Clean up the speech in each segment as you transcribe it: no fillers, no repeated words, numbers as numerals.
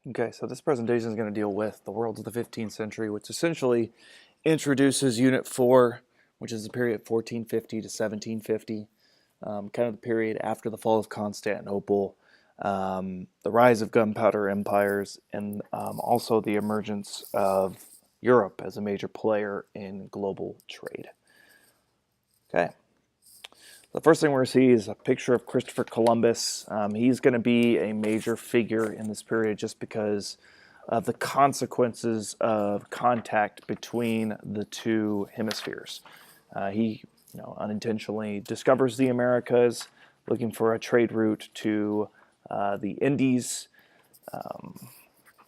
Okay, so this presentation is going to deal with the world of the 15th century, which essentially introduces Unit 4, which is the period 1450 to 1750, kind of the period after the fall of Constantinople, the rise of gunpowder empires, and also the emergence of Europe as a major player in global trade. Okay. The first thing we're going to see is a picture of Christopher Columbus. He's going to be a major figure in this period just because of the consequences of contact between the two hemispheres. He unintentionally discovers the Americas, looking for a trade route to the Indies,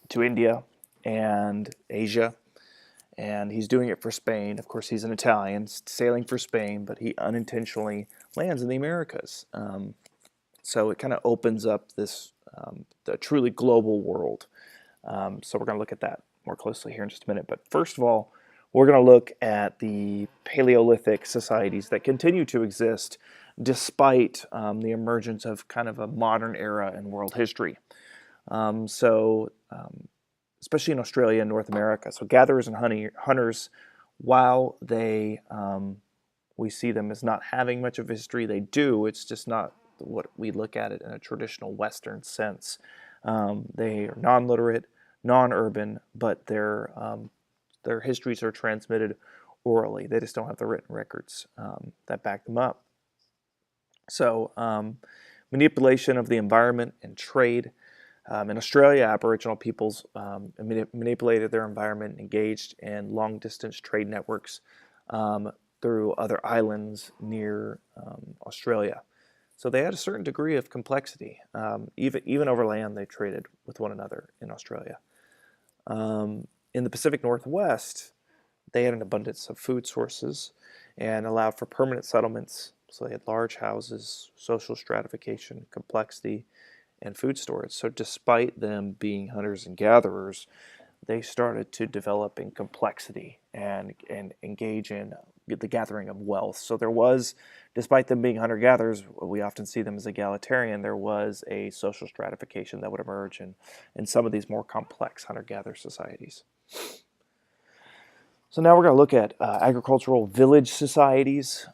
to India, and Asia. And he's doing it for Spain. Of course, he's an Italian sailing for Spain, but he unintentionally lands in the Americas. So it kind of opens up this the truly global world. So we're going to look at that more closely here in just a minute. But first of all, we're going to look at the Paleolithic societies that continue to exist despite the emergence of kind of a modern era in world history. So especially in Australia and North America. So gatherers and hunters, while we see them as not having much of a history, they do. It's just not what we look at it in a traditional Western sense. They are non-literate, non-urban, but their histories are transmitted orally. They just don't have the written records that back them up. So manipulation of the environment and trade. In Australia, Aboriginal peoples manipulated their environment, engaged in long-distance trade networks through other islands near Australia. So they had a certain degree of complexity. Even over land, they traded with one another in Australia. In the Pacific Northwest, they had an abundance of food sources and allowed for permanent settlements. So they had large houses, social stratification, complexity, and food storage. So despite them being hunters and gatherers, they started to develop in complexity and engage in the gathering of wealth. So there was, despite them being hunter-gatherers, we often see them as egalitarian, there was a social stratification that would emerge in some of these more complex hunter-gatherer societies. So now we're going to look at agricultural village societies,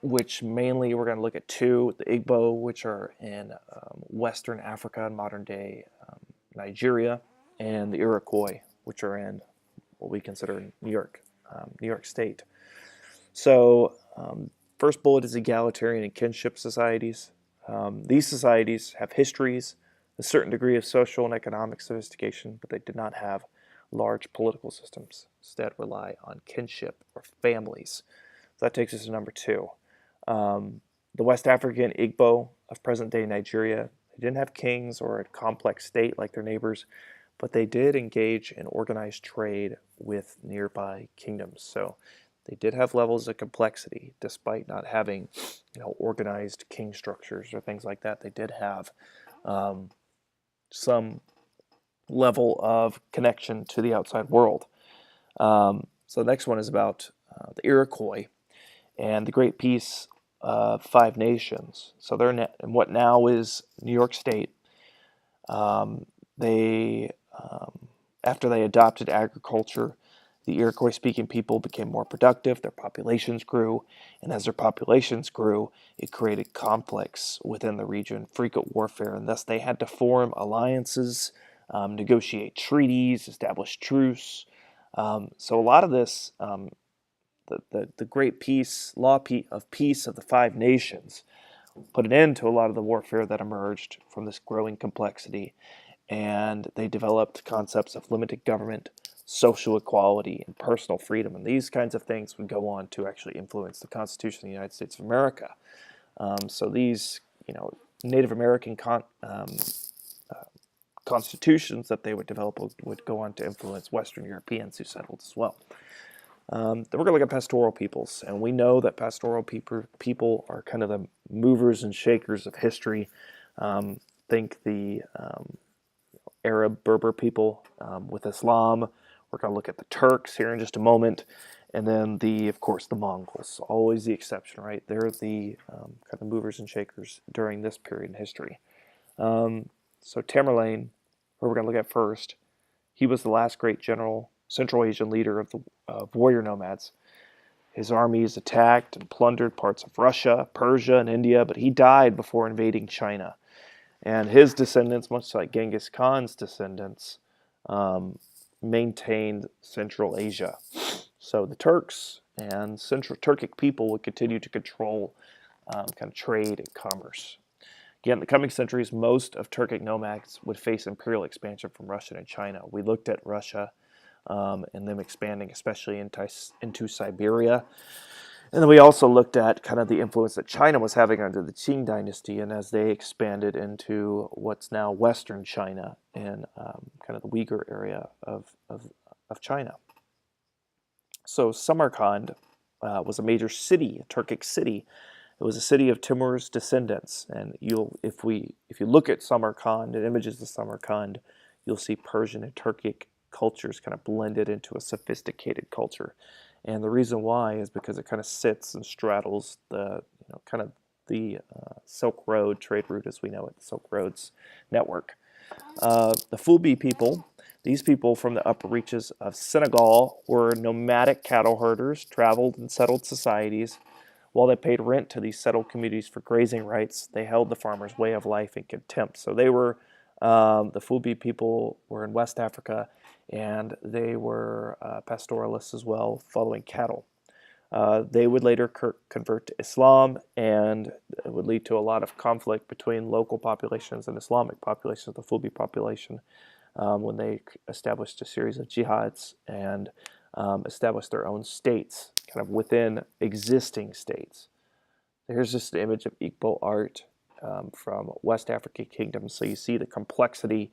which mainly we're going to look at two, the Igbo, which are in Western Africa and modern-day Nigeria, and the Iroquois, which are in what we consider New York State. So first bullet is egalitarian and kinship societies. These societies have histories, a certain degree of social and economic sophistication, but they did not have large political systems. Instead, rely on kinship or families. So that takes us to number two. The West African Igbo of present-day Nigeria, they didn't have kings or a complex state like their neighbors, but they did engage in organized trade with nearby kingdoms. So they did have levels of complexity, despite not having, organized king structures or things like that. They did have some level of connection to the outside world. So the next one is about the Iroquois and the Great Peace of Five Nations. So they're in what now is New York State. After they adopted agriculture, the Iroquois-speaking people became more productive, their populations grew, and as their populations grew, it created conflicts within the region, frequent warfare, and thus they had to form alliances, negotiate treaties, establish truce. So a lot of this, the great peace, of peace of the Five Nations, put an end to a lot of the warfare that emerged from this growing complexity, and they developed concepts of limited government, social equality, and personal freedom. And these kinds of things would go on to actually influence the Constitution of the United States of America. So these, Native American constitutions that they would develop would go on to influence Western Europeans who settled as well. Then we're going to look at pastoral peoples, and we know that pastoral people are kind of the movers and shakers of history. Think the Arab Berber people with Islam. We're going to look at the Turks here in just a moment, and then of course, the Mongols. Always the exception, right? They're the kind of movers and shakers during this period in history. So Tamerlane, who we're going to look at first, he was the last great general, Central Asian leader of warrior nomads. His armies attacked and plundered parts of Russia, Persia, and India, but he died before invading China. And his descendants, much like Genghis Khan's descendants, maintained Central Asia. So the Turks and Central Turkic people would continue to control kind of trade and commerce. Again, in the coming centuries, most of Turkic nomads would face imperial expansion from Russia and China. We looked at Russia and them expanding, especially into Siberia. And then we also looked at kind of the influence that China was having under the Qing dynasty, and as they expanded into what's now Western China and kind of the Uyghur area of China. So Samarkand was a major city, a Turkic city. It was a city of Timur's descendants, and if you look at Samarkand and images of Samarkand, you'll see Persian and Turkic cultures kind of blended into a sophisticated culture. And the reason why is because it kind of sits and straddles the Silk Road trade route as we know it, the Silk Road's network. The Fulbe people, these people from the upper reaches of Senegal, were nomadic cattle herders, traveled and settled societies. While they paid rent to these settled communities for grazing rights, they held the farmers' way of life in contempt. So they were, the Fulbe people were in West Africa, and they were pastoralists as well, following cattle. They would later convert to Islam, and it would lead to a lot of conflict between local populations and Islamic populations, the Fulbe population, when they established a series of jihads and established their own states, kind of within existing states. Here's just an image of Igbo art from West African kingdoms. So you see the complexity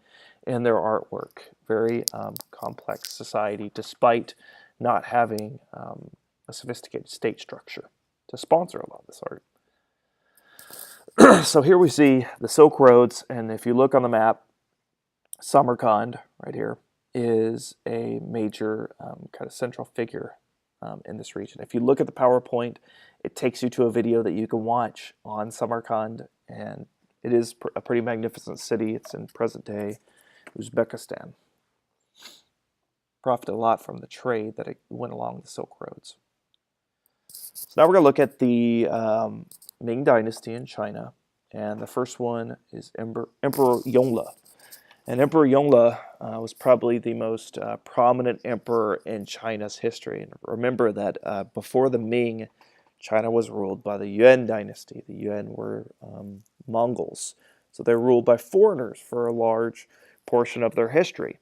in their artwork. Very complex society, despite not having a sophisticated state structure to sponsor a lot of this art. So here we see the Silk Roads, and if you look on the map, Samarkand, right here, is a major kind of central figure in this region. If you look at the PowerPoint, it takes you to a video that you can watch on Samarkand, and it is a pretty magnificent city. It's in present-day Uzbekistan. Profited a lot from the trade that it went along the Silk Roads. So now we're going to look at the Ming Dynasty in China, and the first one is Emperor Yongle. And Emperor Yongle was probably the most prominent emperor in China's history. And remember that before the Ming, China was ruled by the Yuan dynasty. The Yuan were Mongols. So they were ruled by foreigners for a large portion of their history.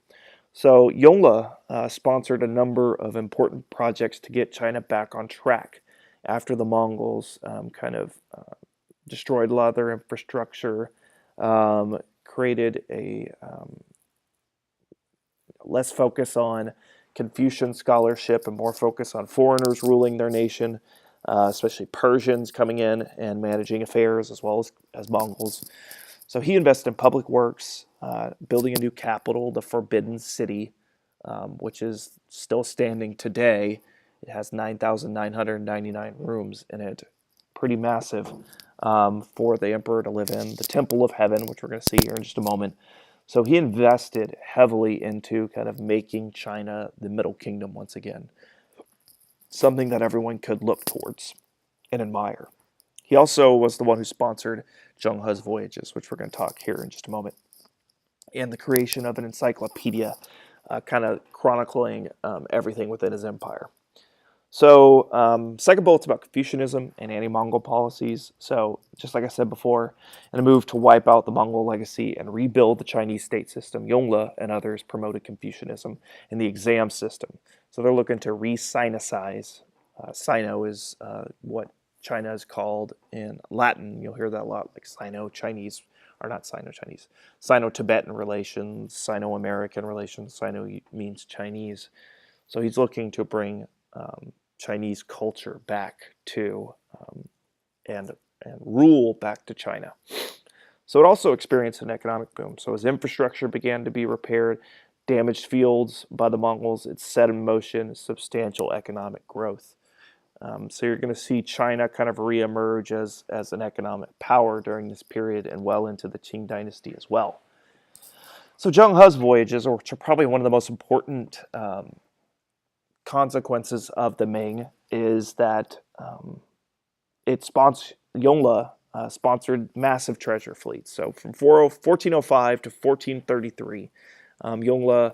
So Yongle sponsored a number of important projects to get China back on track after the Mongols destroyed a lot of their infrastructure, created a less focus on Confucian scholarship and more focus on foreigners ruling their nation, especially Persians coming in and managing affairs as well as Mongols. So he invested in public works, building a new capital, the Forbidden City, which is still standing today. It has 9,999 rooms in it, pretty massive for the emperor to live in. The Temple of Heaven, which we're going to see here in just a moment. So he invested heavily into kind of making China the Middle Kingdom once again, something that everyone could look towards and admire. He also was the one who sponsored Zheng He's voyages, which we're going to talk here in just a moment, and the creation of an encyclopedia kind of chronicling everything within his empire. So second bullet's about Confucianism and anti-Mongol policies. So just like I said before, in a move to wipe out the Mongol legacy and rebuild the Chinese state system, Yongle and others promoted Confucianism in the exam system. So they're looking to re-Sinicize. Sino is what China is called in Latin. You'll hear that a lot, like Sino-Chinese, or not Sino-Chinese, Sino-Tibetan relations, Sino-American relations. Sino means Chinese. So he's looking to bring Chinese culture back to and rule back to China. So it also experienced an economic boom. So as infrastructure began to be repaired, damaged fields by the Mongols, it set in motion substantial economic growth. So you're going to see China kind of reemerge as an economic power during this period and well into the Qing dynasty as well. So Zheng He's voyages, which are probably one of the most important consequences of the Ming, is that Yongle sponsored massive treasure fleets. So from 1405 to 1433, Yongle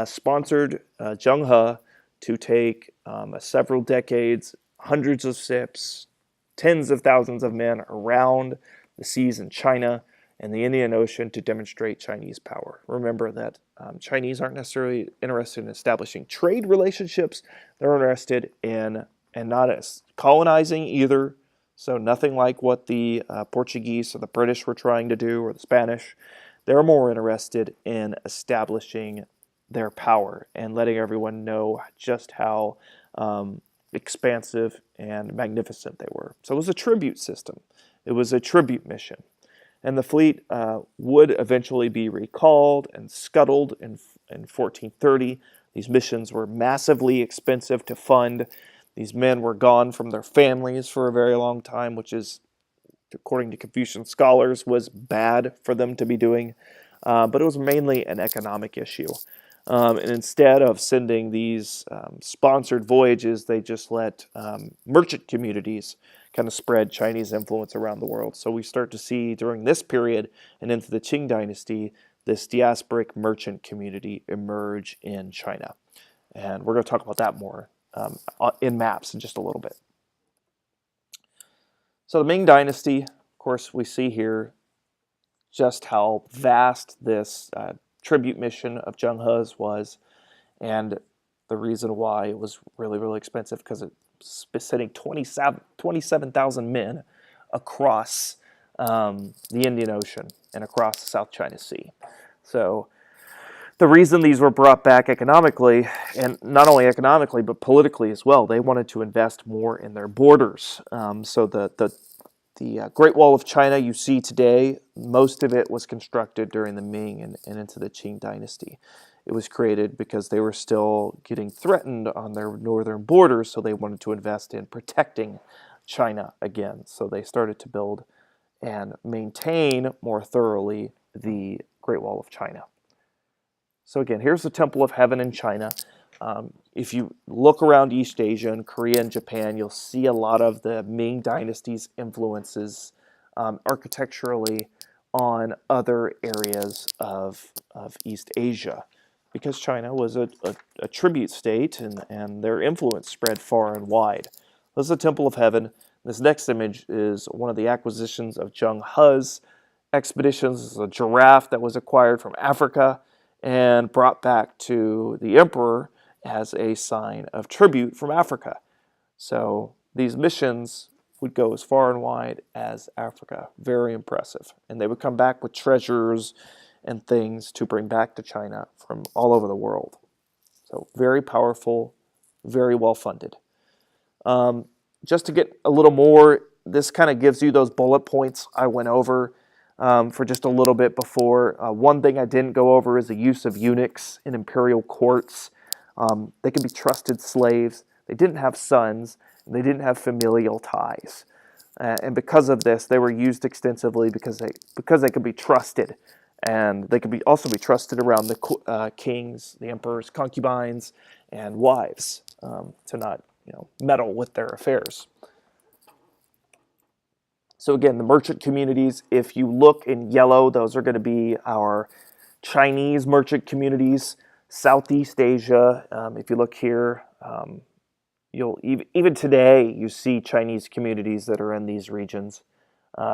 sponsored Zheng He to take several decades, hundreds of ships, tens of thousands of men around the seas in China and the Indian Ocean to demonstrate Chinese power. Remember that Chinese aren't necessarily interested in establishing trade relationships. They're interested in, and not as colonizing either. So nothing like what the Portuguese or the British were trying to do, or the Spanish. They're more interested in establishing their power and letting everyone know just how expansive and magnificent they were. So it was a tribute system. It was a tribute mission. And the fleet would eventually be recalled and scuttled in 1430. These missions were massively expensive to fund. These men were gone from their families for a very long time, which is, according to Confucian scholars, was bad for them to be doing. But it was mainly an economic issue. And instead of sending these sponsored voyages, they just let merchant communities kind of spread Chinese influence around the world. So we start to see during this period and into the Qing dynasty, this diasporic merchant community emerge in China. And we're going to talk about that more in maps in just a little bit. So the Ming dynasty, of course, we see here just how vast this tribute mission of Zheng He's was, and the reason why it was really, really expensive, because it's sending 27,000 men across the Indian Ocean and across the South China Sea. So the reason these were brought back economically, and not only economically, but politically as well, they wanted to invest more in their borders. So the Great Wall of China you see today, most of it was constructed during the Ming and into the Qing dynasty. It was created because they were still getting threatened on their northern borders, so they wanted to invest in protecting China again. So they started to build and maintain more thoroughly the Great Wall of China. So again, here's the Temple of Heaven in China. If you look around East Asia and Korea and Japan, you'll see a lot of the Ming Dynasty's influences architecturally on other areas of East Asia, because China was a tribute state, and their influence spread far and wide. This is the Temple of Heaven. This next image is one of the acquisitions of Zheng He's expeditions. This is a giraffe that was acquired from Africa and brought back to the emperor as a sign of tribute from Africa. So these missions would go as far and wide as Africa. Very impressive. And they would come back with treasures and things to bring back to China from all over the world. So very powerful, very well funded. Just to get a little more, this kind of gives you those bullet points I went over for just a little bit before. One thing I didn't go over is the use of eunuchs in imperial courts. They could be trusted slaves. They didn't have sons. And they didn't have familial ties. And because of this, they were used extensively because they could be trusted. And they could also be trusted around the kings, the emperor's concubines, and wives to not meddle with their affairs. So again, the merchant communities, if you look in yellow, those are going to be our Chinese merchant communities. Southeast Asia, if you look here, you'll even today you see Chinese communities that are in these regions,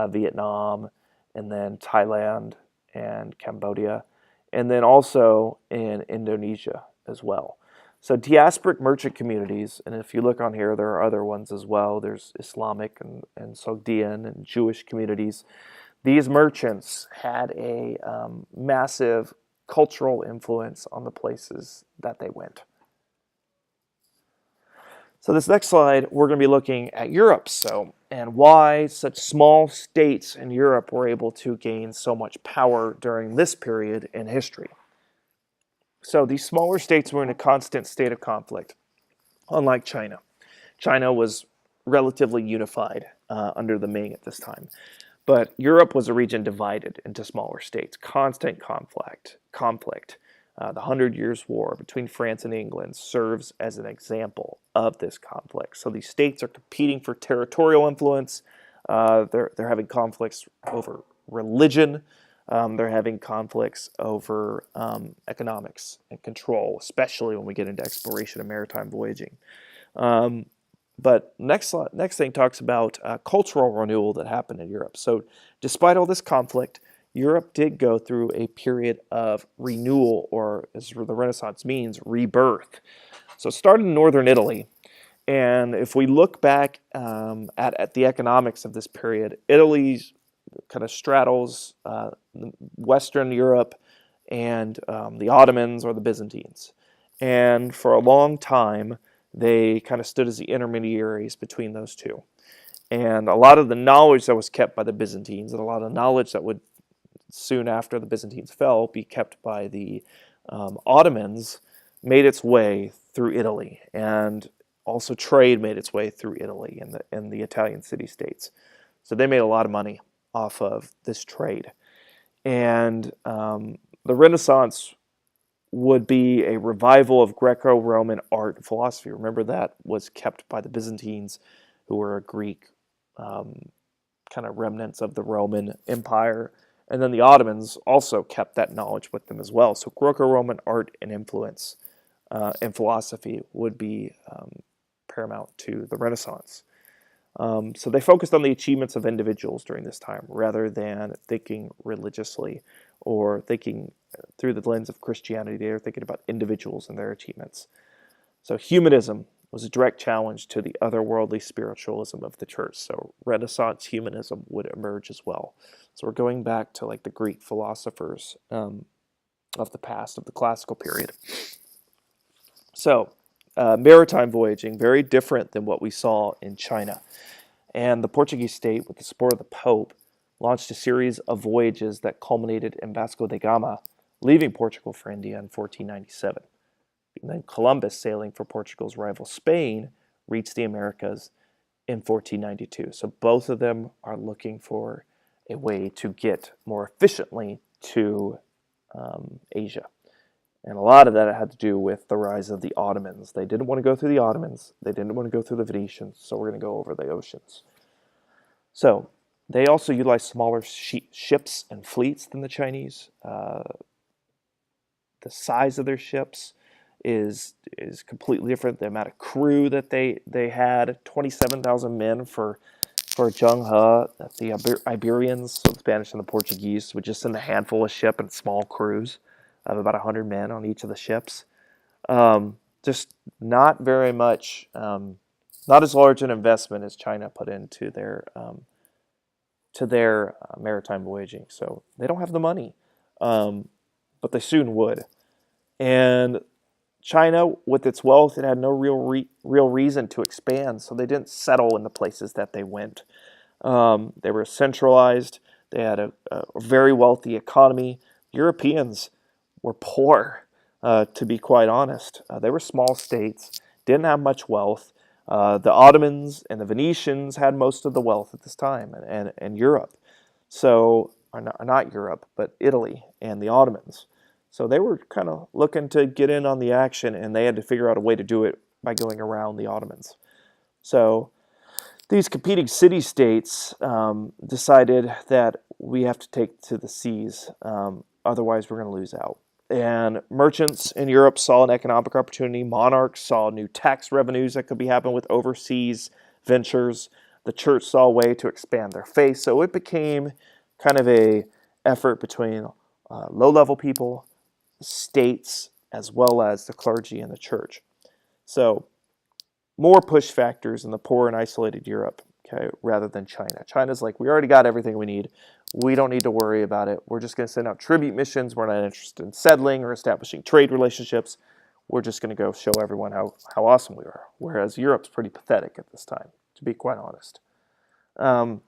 Vietnam, and then Thailand and Cambodia, and then also in Indonesia as well. So diasporic merchant communities, and if you look on here, there are other ones as well. There's Islamic and Sogdian and Jewish communities. These merchants had a massive cultural influence on the places that they went. So this next slide, we're going to be looking at Europe, and why such small states in Europe were able to gain so much power during this period in history. So these smaller states were in a constant state of conflict, unlike China. China was relatively unified under the Ming at this time. But Europe was a region divided into smaller states, constant conflict. The Hundred Years' War between France and England serves as an example of this conflict. So these states are competing for territorial influence. They're having conflicts over religion. They're having conflicts over economics and control, especially when we get into exploration and maritime voyaging. But next thing talks about cultural renewal that happened in Europe. So despite all this conflict, Europe did go through a period of renewal, or as the Renaissance means, rebirth. So it started in northern Italy. And if we look back at the economics of this period, Italy kind of straddles Western Europe and the Ottomans or the Byzantines. And for a long time, they kind of stood as the intermediaries between those two. And a lot of the knowledge that was kept by the Byzantines, and a lot of knowledge that would soon after the Byzantines fell be kept by the Ottomans, made its way through Italy. And also trade made its way through Italy and the Italian city-states. So they made a lot of money off of this trade. And the Renaissance would be a revival of Greco-Roman art and philosophy. Remember, that was kept by the Byzantines, who were a Greek kind of remnants of the Roman Empire. And then the Ottomans also kept that knowledge with them as well. So Greco-Roman art and influence and philosophy would be paramount to the Renaissance. So they focused on the achievements of individuals during this time rather than thinking religiously or thinking through the lens of Christianity. They were thinking about individuals and their achievements. So humanism was a direct challenge to the otherworldly spiritualism of the church. So Renaissance humanism would emerge as well. So we're going back to like the Greek philosophers of the past, of the classical period. So maritime voyaging, very different than what we saw in China. And the Portuguese state, with the support of the Pope, launched a series of voyages that culminated in Vasco da Gama leaving Portugal for India in 1497. And then Columbus, sailing for Portugal's rival Spain, reached the Americas in 1492. So both of them are looking for a way to get more efficiently to Asia. And a lot of that had to do with the rise of the Ottomans. They didn't want to go through the Ottomans. They didn't want to go through the Venetians. So we're going to go over the oceans. So they also utilized smaller ships and fleets than the Chinese. The size of their ships is completely different. The amount of crew that they had, 27,000 men for Zheng He, the Iberians, so the Spanish and the Portuguese, would just send a handful of ship and small crews of about 100 men on each of the ships. Just not very much, not as large an investment as China put into their maritime voyaging. So they don't have the money, but they soon would. And China, with its wealth, it had no real reason to expand, so they didn't settle in the places that they went. They were centralized. They had a very wealthy economy. Europeans were poor, to be quite honest. They were small states, didn't have much wealth. The Ottomans and the Venetians had most of the wealth at this time, and Europe. So, not Europe, but Italy and the Ottomans. So they were kind of looking to get in on the action, and they had to figure out a way to do it by going around the Ottomans. So these competing city-states decided that we have to take to the seas, otherwise we're going to lose out. And merchants in Europe saw an economic opportunity. Monarchs saw new tax revenues that could be happening with overseas ventures. The church saw a way to expand their faith. So it became kind of a effort between low-level people, states, as well as the clergy and the church. So more push factors in the poor and isolated Europe, okay, rather than China. China's like, we already got everything we need. We don't need to worry about it. We're just going to send out tribute missions. We're not interested in settling or establishing trade relationships. We're just going to go show everyone how awesome we are. Whereas Europe's pretty pathetic at this time, to be quite honest. And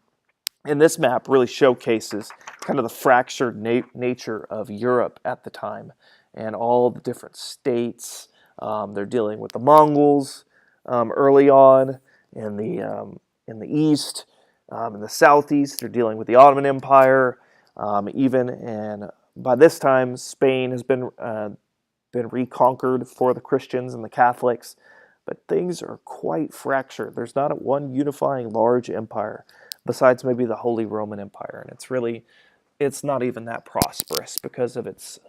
this map really showcases kind of the fractured nature of Europe at the time and all the different states. They're dealing with the Mongols early on in the east. In the southeast, they're dealing with the Ottoman Empire, and by this time, Spain has been reconquered for the Christians and the Catholics, but things are quite fractured. There's not one unifying large empire, besides maybe the Holy Roman Empire, and it's not even that prosperous because of its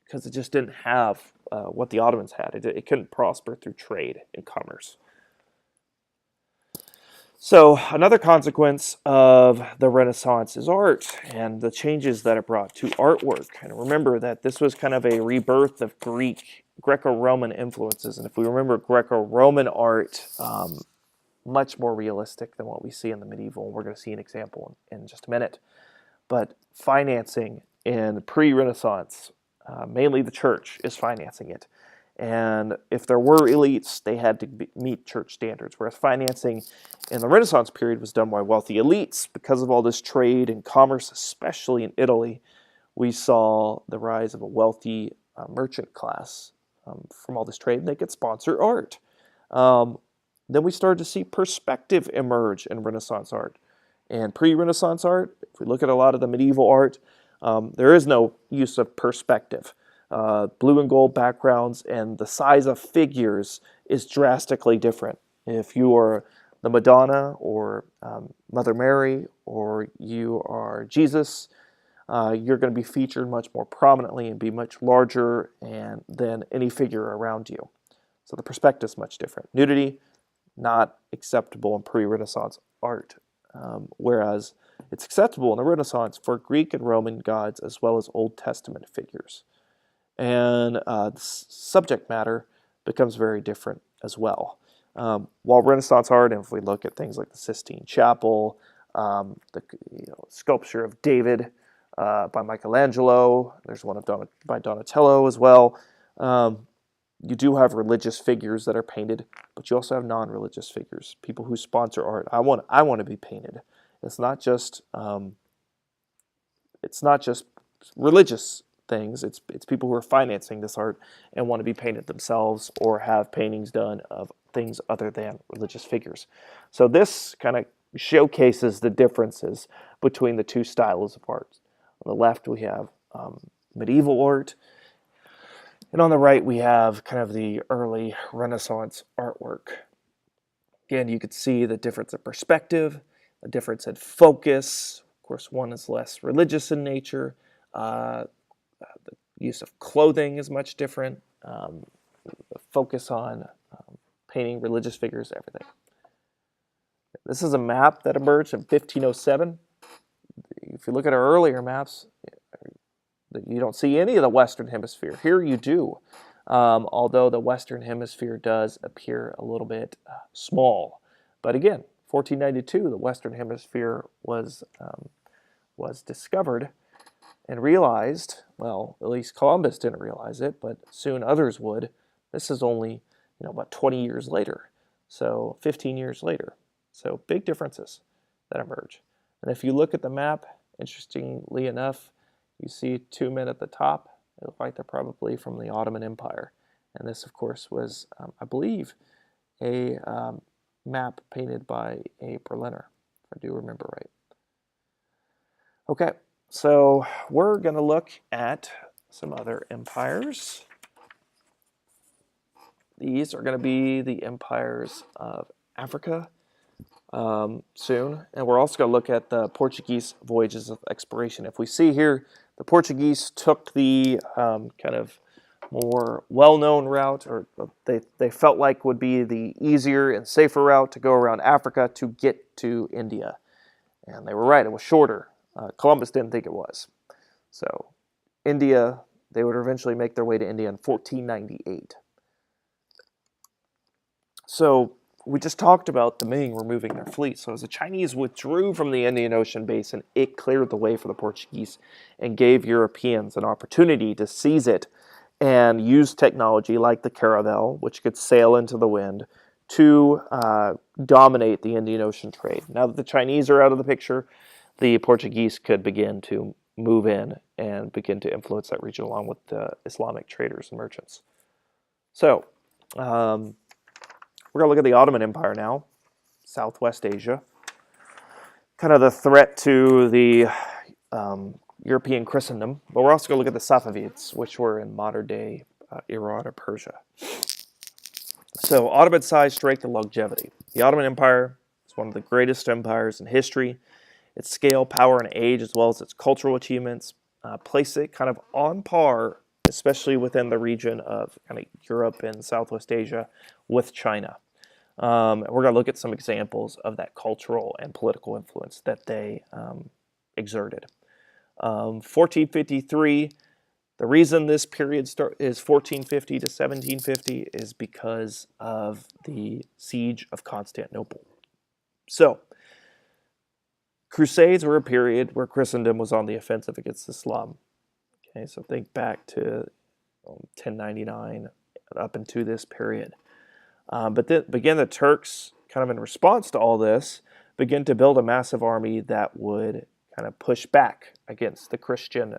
because it just didn't have what the Ottomans had. It couldn't prosper through trade and commerce. So another consequence of the Renaissance is art and the changes that it brought to artwork. And remember that this was kind of a rebirth of Greco-Roman influences. And if we remember Greco-Roman art, much more realistic than what we see in the medieval. We're going to see an example in just a minute. But financing in pre-Renaissance, mainly the church is financing it. And if there were elites, they had to meet church standards, whereas financing in the Renaissance period was done by wealthy elites. Because of all this trade and commerce, especially in Italy, we saw the rise of a wealthy merchant class from all this trade, and they could sponsor art. Then we started to see perspective emerge in Renaissance art. And pre-Renaissance art, if we look at a lot of the medieval art, there is no use of perspective. Blue and gold backgrounds and the size of figures is drastically different. If you are the Madonna or Mother Mary or you are Jesus, you're going to be featured much more prominently and be much larger than any figure around you. So the perspective is much different. Nudity, not acceptable in pre-Renaissance art, whereas it's acceptable in the Renaissance for Greek and Roman gods as well as Old Testament figures. And the subject matter becomes very different as well. While Renaissance art, and if we look at things like the Sistine Chapel, the sculpture of David by Michelangelo, there's one by Donatello as well. You do have religious figures that are painted, but you also have non-religious figures, people who sponsor art. I want to be painted. It's not just religious things. It's people who are financing this art and want to be painted themselves or have paintings done of things other than religious figures. So this kind of showcases the differences between the two styles of art. On the left we have medieval art, and on the right we have kind of the early Renaissance artwork. Again, you could see the difference in perspective, the difference in focus. Of course, one is less religious in nature. The use of clothing is much different. The focus on painting religious figures, everything. This is a map that emerged in 1507. If you look at our earlier maps, you don't see any of the Western Hemisphere. Here you do, although the Western Hemisphere does appear a little bit small. But again, 1492, the Western Hemisphere was discovered and realized, well, at least Columbus didn't realize it, but soon others would. This is only, about 20 years later, so 15 years later. So big differences that emerge. And if you look at the map, interestingly enough, you see two men at the top. They look like they're probably from the Ottoman Empire. And this, of course, was, I believe, a map painted by a Berliner, if I do remember right. Okay, so we're going to look at some other empires. These are going to be the empires of Africa soon. And we're also going to look at the Portuguese voyages of exploration. If we see here, the Portuguese took the kind of more well-known route, or they felt like would be the easier and safer route to go around Africa to get to India. And they were right, it was shorter. Columbus didn't think it was. So India, they would eventually make their way to India in 1498. So we just talked about the Ming removing their fleet. So as the Chinese withdrew from the Indian Ocean basin, it cleared the way for the Portuguese and gave Europeans an opportunity to seize it and use technology like the caravel, which could sail into the wind, to dominate the Indian Ocean trade. Now that the Chinese are out of the picture, the Portuguese could begin to move in and begin to influence that region along with the Islamic traders and merchants. So, we're going to look at the Ottoman Empire now, Southwest Asia. kind of the threat to the European Christendom, but we're also going to look at the Safavids, which were in modern-day Iran or Persia. So Ottoman size, strength, and longevity. The Ottoman Empire is one of the greatest empires in history. Its scale, power, and age, as well as its cultural achievements, place it kind of on par, especially within the region of kind of Europe and Southwest Asia, with China. We're going to look at some examples of that cultural and political influence that they exerted. 1453, the reason this period is 1450 to 1750 is because of the siege of Constantinople. So, Crusades were a period where Christendom was on the offensive against Islam. Okay, so think back to 1099 up into this period. But then began the Turks, kind of in response to all this, begin to build a massive army that would kind of push back against the Christian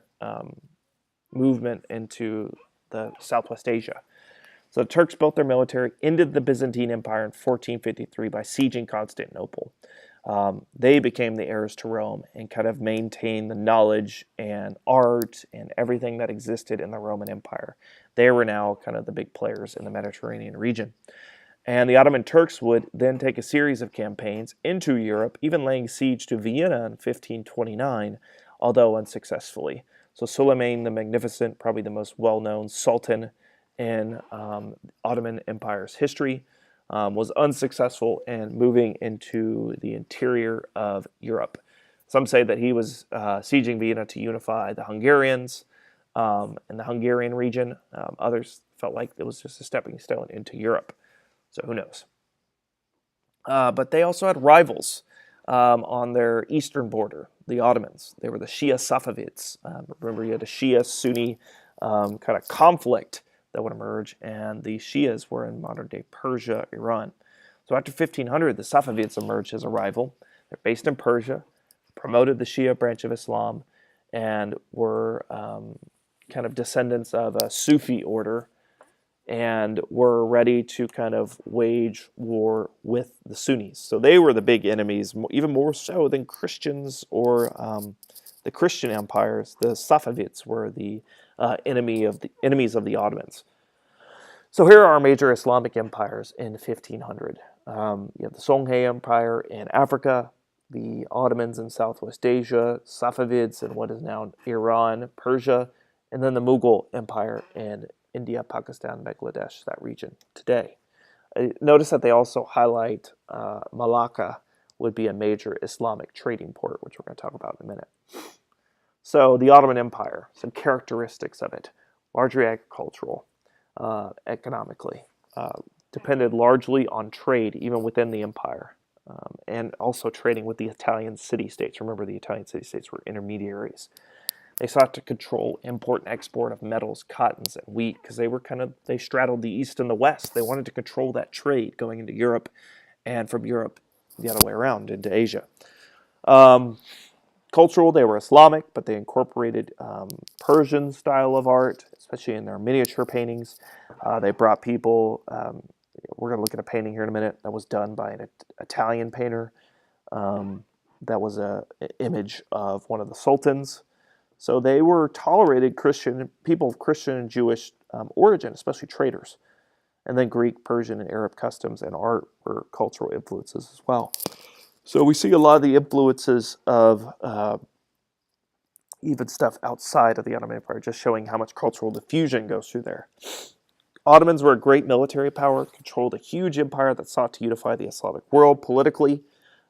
movement into the Southwest Asia. So the Turks built their military, ended the Byzantine Empire in 1453 by sieging Constantinople. They became the heirs to Rome and kind of maintained the knowledge and art and everything that existed in the Roman Empire. They were now kind of the big players in the Mediterranean region. And the Ottoman Turks would then take a series of campaigns into Europe, even laying siege to Vienna in 1529, although unsuccessfully. So Suleiman the Magnificent, probably the most well-known sultan in Ottoman Empire's history, was unsuccessul in moving into the interior of Europe. Some say that he was sieging Vienna to unify the Hungarians in the Hungarian region. Others felt like it was just a stepping stone into Europe. So who knows? But they also had rivals on their eastern border, the Ottomans. They were the Shia Safavids. Remember, you had a Shia-Sunni kind of conflict that would emerge, and the Shias were in modern-day Persia, Iran. So after 1500, the Safavids emerged as a rival. They're based in Persia, promoted the Shia branch of Islam, and were kind of descendants of a Sufi order, and were ready to kind of wage war with the Sunnis. So they were the big enemies, even more so than Christians or the Christian empires. The Safavids were the enemies of the Ottomans. So here are our major Islamic empires in 1500. You have the Songhai Empire in Africa, the Ottomans in Southwest Asia, Safavids in what is now Iran, Persia, and then the Mughal Empire in India, Pakistan, Bangladesh, that region today. Notice that they also highlight Malacca would be a major Islamic trading port, which we're going to talk about in a minute. So the Ottoman Empire, some characteristics of it: largely agricultural, economically, depended largely on trade even within the empire, and also trading with the Italian city-states. Remember, the Italian city-states were intermediaries. They sought to control import and export of metals, cottons, and wheat because they straddled the east and the west. They wanted to control that trade going into Europe, and from Europe the other way around into Asia. Cultural, they were Islamic, but they incorporated Persian style of art, especially in their miniature paintings. They brought people. We're going to look at a painting here in a minute that was done by an Italian painter. That was an image of one of the sultans. So they were tolerated people of Christian and Jewish origin, especially traders. And then Greek, Persian, and Arab customs and art were cultural influences as well. So we see a lot of the influences of even stuff outside of the Ottoman Empire, just showing how much cultural diffusion goes through there. Ottomans were a great military power, controlled a huge empire that sought to unify the Islamic world politically.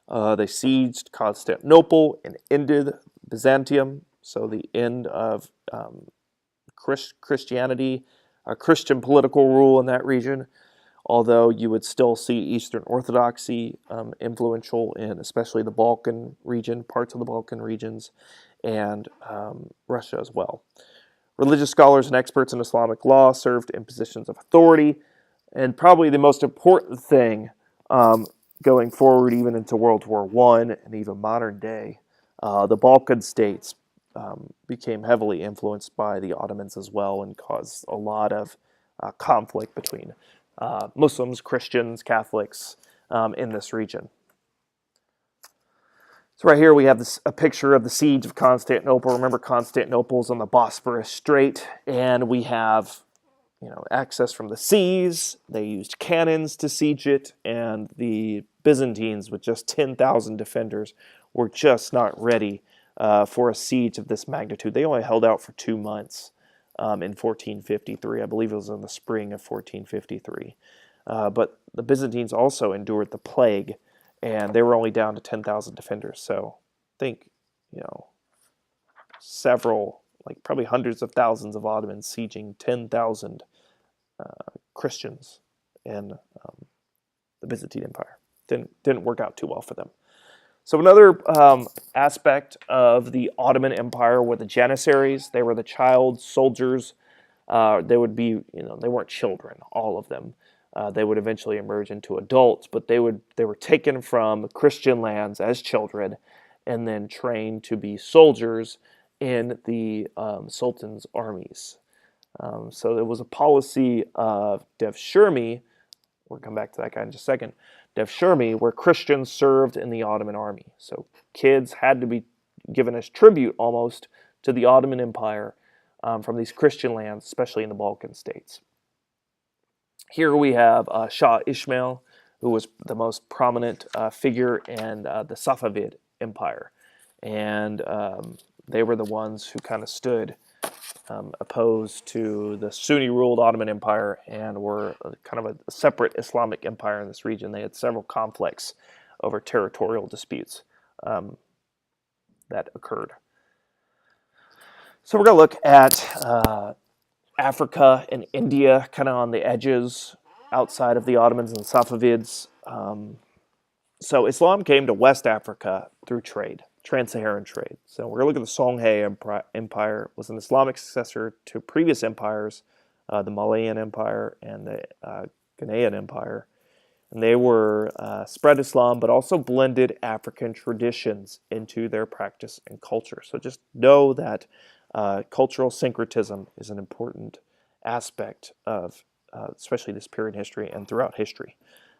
They sieged Constantinople and ended Byzantium. So the end of Christianity, Christian political rule in that region, although you would still see Eastern Orthodoxy influential in especially the Balkan region, parts of the Balkan regions, and Russia as well. Religious scholars and experts in Islamic law served in positions of authority, and probably the most important thing going forward even into World War I and even modern day, the Balkan states became heavily influenced by the Ottomans as well and caused a lot of conflict between Muslims, Christians, Catholics in this region. So right here we have a picture of the siege of Constantinople. Remember, Constantinople's on the Bosporus Strait, and we have access from the seas. They used cannons to siege it, and the Byzantines, with just 10,000 defenders, were just not ready for a siege of this magnitude. They only held out for 2 months in 1453. I believe it was in the spring of 1453. But the Byzantines also endured the plague, and they were only down to 10,000 defenders. So think, several, like probably hundreds of thousands of Ottomans sieging 10,000 Christians in the Byzantine Empire. Didn't work out too well for them. So another aspect of the Ottoman Empire were the Janissaries. They were the child soldiers. They would be, they weren't children, all of them. They would eventually emerge into adults, but they were taken from Christian lands as children and then trained to be soldiers in the Sultan's armies. So there was a policy of Devshirme, we'll come back to that guy in just a second, Devshirme, where Christians served in the Ottoman army. So kids had to be given as tribute almost to the Ottoman Empire from these Christian lands, especially in the Balkan states. Here we have Shah Ismail, who was the most prominent figure in the Safavid Empire. And they were the ones who kind of stood opposed to the Sunni-ruled Ottoman Empire and were kind of a separate Islamic empire in this region. They had several conflicts over territorial disputes that occurred. So we're going to look at Africa and India, kind of on the edges outside of the Ottomans and Safavids. So Islam came to West Africa through trade, trans-Saharan trade. So we're going to look at the Songhai Empire. Was an Islamic successor to previous empires, the Malayan Empire and the Ghanaian Empire. And they were spread Islam, but also blended African traditions into their practice and culture. So just know that cultural syncretism is an important aspect of especially this period in history and throughout history.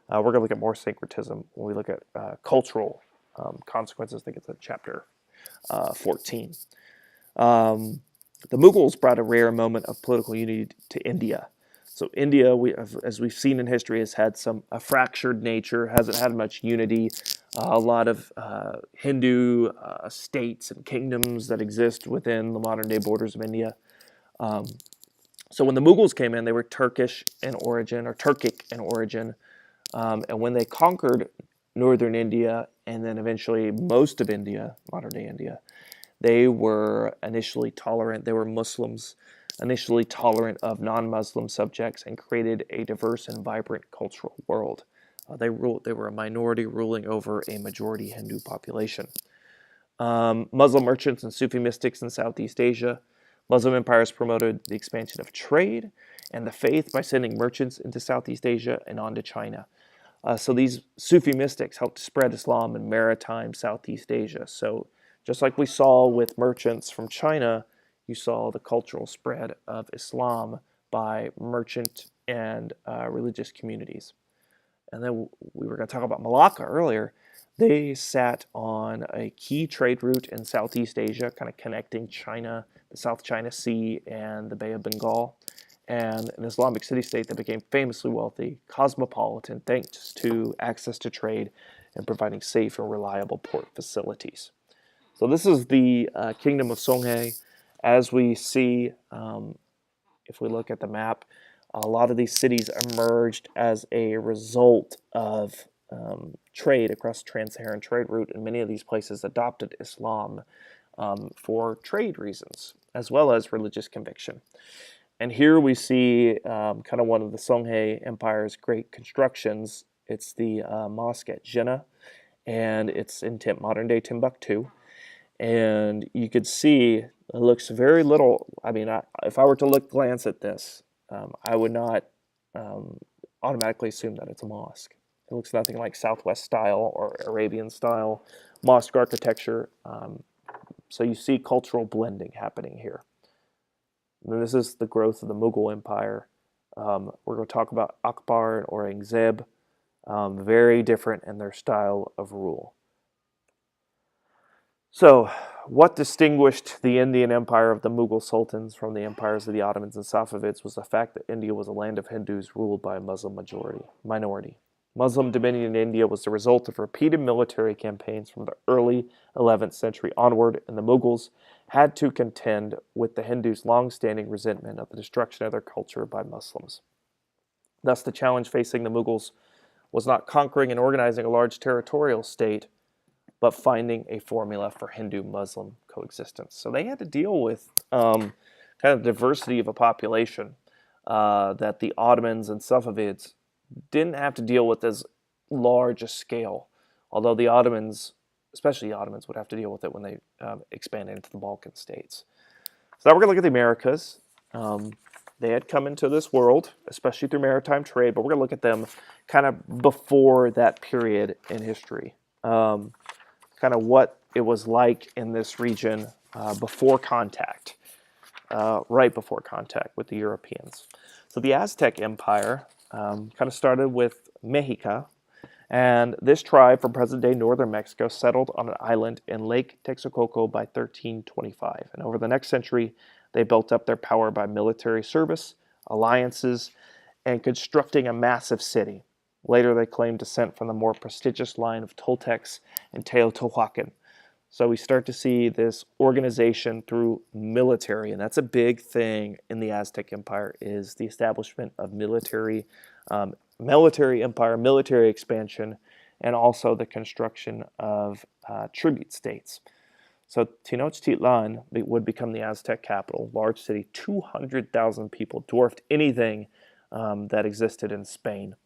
We're going to look at more syncretism when we look at cultural consequences. I think it's in chapter 14. The Mughals brought a rare moment of political unity to India. So India, as we've seen in history, has had a fractured nature, hasn't had much unity. A lot of Hindu states and kingdoms that exist within the modern-day borders of India. So when the Mughals came in, they were Turkish in origin, or Turkic in origin. And when they conquered northern India and then eventually most of India, modern-day India, they were initially tolerant. They were Muslims, initially tolerant of non-Muslim subjects, and created a diverse and vibrant cultural world. They were a minority ruling over a majority Hindu population. Muslim merchants and Sufi mystics in Southeast Asia. Muslim empires promoted the expansion of trade and the faith by sending merchants into Southeast Asia and on to China. So these Sufi mystics helped to spread Islam in maritime Southeast Asia. So just like we saw with merchants from China, you saw the cultural spread of Islam by merchant and religious communities. And then we were going to talk about Malacca earlier. They sat on a key trade route in Southeast Asia, kind of connecting China, the South China Sea, and the Bay of Bengal. And an Islamic city-state that became famously wealthy, cosmopolitan, thanks to access to trade and providing safe and reliable port facilities. So this is the Kingdom of Songhai. As we see, if we look at the map, a lot of these cities emerged as a result of trade across the trans-Saharan trade route, and many of these places adopted Islam for trade reasons, as well as religious conviction. And here we see kind of one of the Songhai Empire's great constructions. It's the mosque at Jinnah, and it's in modern-day Timbuktu. And you could see it looks very little. I mean, if I were to glance at this, I would not automatically assume that it's a mosque. It looks nothing like Southwest style or Arabian style mosque architecture. So you see cultural blending happening here. And this is the growth of the Mughal Empire. We're going to talk about Akbar and Aurangzeb. Very different in their style of rule. So, what distinguished the Indian Empire of the Mughal sultans from the empires of the Ottomans and Safavids was the fact that India was a land of Hindus ruled by a Muslim minority. Muslim dominion in India was the result of repeated military campaigns from the early 11th century onward, and the Mughals had to contend with the Hindus' long-standing resentment of the destruction of their culture by Muslims. Thus, the challenge facing the Mughals was not conquering and organizing a large territorial state, but finding a formula for Hindu-Muslim coexistence. So they had to deal with kind of diversity of a population that the Ottomans and Safavids didn't have to deal with as large a scale, although the Ottomans, especially the Ottomans, would have to deal with it when they expanded into the Balkan states. So now we're going to look at the Americas. They had come into this world, especially through maritime trade, but we're going to look at them kind of before that period in history. Kind of what it was like in this region before contact, right before contact with the Europeans. So the Aztec Empire kind of started with Mexica, and this tribe from present-day northern Mexico settled on an island in Lake Texcoco by 1325. And over the next century, they built up their power by military service, alliances, and constructing a massive city. Later, they claimed descent from the more prestigious line of Toltecs and Teotihuacan. So we start to see this organization through military, and that's a big thing in the Aztec Empire, is the establishment of military empire, military expansion, and also the construction of tribute states. So Tenochtitlan would become the Aztec capital, large city, 200,000 people, dwarfed anything that existed in Spain.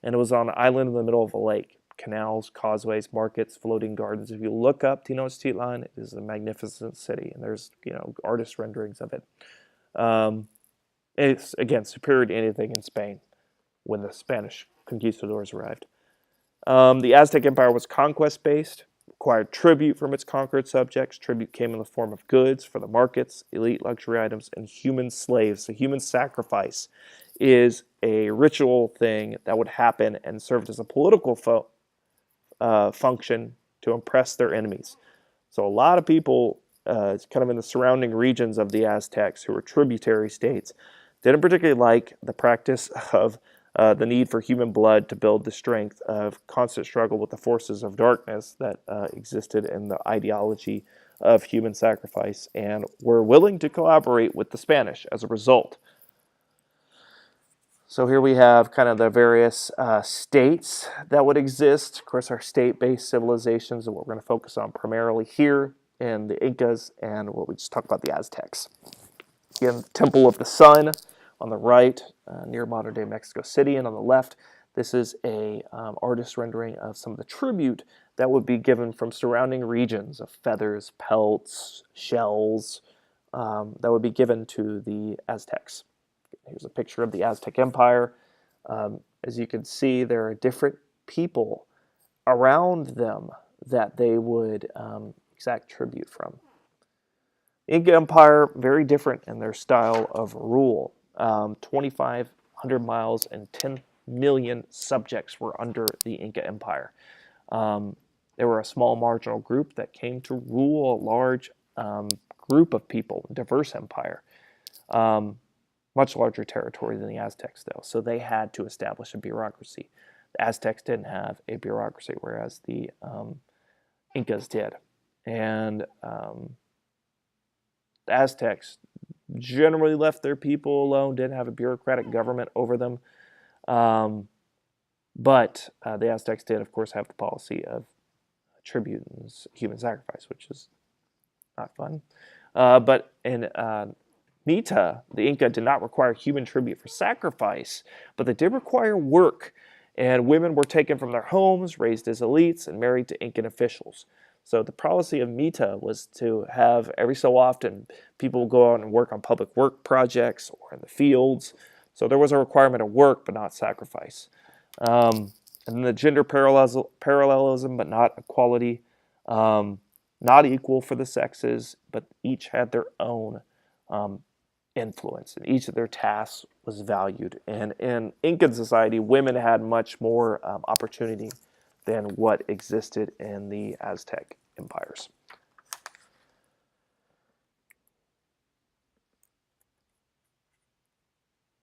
And it was on an island in the middle of a lake. Canals, causeways, markets, floating gardens. If you look up Tenochtitlan, it is a magnificent city, and there's artist renderings of it. It's again superior to anything in Spain when the Spanish conquistadors arrived. The Aztec Empire was conquest-based, required tribute from its conquered subjects. Tribute came in the form of goods for the markets, elite luxury items, and human slaves. So human sacrifice is a ritual thing that would happen and served as a political function to impress their enemies. So a lot of people kind of in the surrounding regions of the Aztecs who were tributary states didn't particularly like the practice of the need for human blood to build the strength of constant struggle with the forces of darkness that existed in the ideology of human sacrifice, and were willing to collaborate with the Spanish as a result. So here we have kind of the various states that would exist. Of course, our state-based civilizations are what we're going to focus on primarily here, and the Incas, and what we just talked about, the Aztecs. Again, the Temple of the Sun on the right, near modern-day Mexico City, and on the left, this is a artist rendering of some of the tribute that would be given from surrounding regions of feathers, pelts, shells, that would be given to the Aztecs. Here's a picture of the Aztec Empire. As you can see, there are different people around them that they would exact tribute from. Inca Empire, very different in their style of rule. 2,500 miles and 10 million subjects were under the Inca Empire. They were a small marginal group that came to rule a large group of people, diverse empire. Much larger territory than the Aztecs, though, so they had to establish a bureaucracy. The Aztecs didn't have a bureaucracy, whereas the Incas did. And the Aztecs generally left their people alone, didn't have a bureaucratic government over them. But the Aztecs did, of course, have the policy of tribute and human sacrifice, which is not fun. But in Mita, the Inca did not require human tribute for sacrifice, but they did require work, and women were taken from their homes, raised as elites, and married to Incan officials. So the policy of Mita was to have, every so often, people go out and work on public work projects or in the fields. So there was a requirement of work, but not sacrifice. And then the gender parallelism, but not equality. Not equal for the sexes, but each had their own influence, and each of their tasks was valued. And in Incan society, women had much more opportunity than what existed in the Aztec empires.